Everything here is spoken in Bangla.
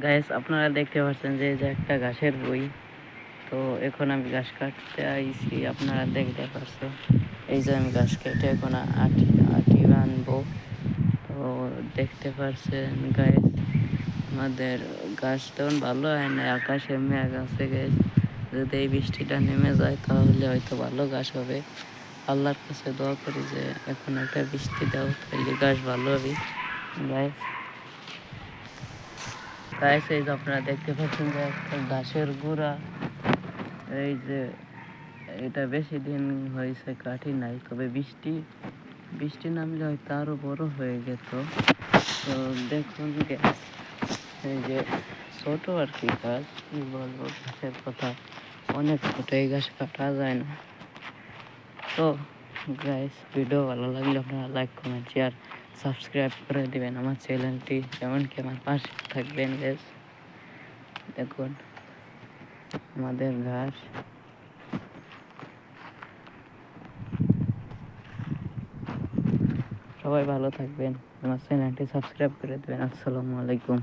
গাইস আপনারা দেখতে পাচ্ছেন যে এই যে একটা ঘাসের বই। তো এখন আমি ঘাস কাটতে আইছি, আপনারা দেখতে পাচ্ছেন এই যে আমি ঘাস কেটে এখন আটি আটি বানবো। তো দেখতে পাচ্ছেন গাইস আমাদের গাছ তেমন ভালো হয় না, আকাশে মেঘ আছে গাইস। যদি এই বৃষ্টিটা নেমে যায় তাহলে হয়তো ভালো গাছ হবে। আল্লাহর কাছে দোয়া করি যে এখন একটা বৃষ্টি দাও, তাহলে গাছ ভালো হবে গাইস। গাইস এই যে আপনারা দেখতে পাচ্ছেন যে একটা ঘাসের গুঁড়া, এই যে এটা বেশি দিন হয়েছে কাটি নাই, তবে বৃষ্টি বৃষ্টি নামলে হয়তো আরো বড় হয়ে যেত। তো দেখুন গ্যাস, এই যে ছোট আর কি গাছ, কি বলবো গাছের কথা, অনেক ছোট, এই গাছ কাটা যায় না। তো গাইস ভিডিও ভালো লাগলে আপনারা লাইক কমেন্ট শেয়ার সাবস্ক্রাইব করে দিবেন আমার চ্যানেলটি, এমনকি আমার পাশে থাকবেন গাইস। দেখুন আমাদের ঘাস। সবাই ভালো থাকবেন, আমার চ্যানেলটি সাবস্ক্রাইব করে দেবেন। আসসালামু আলাইকুম।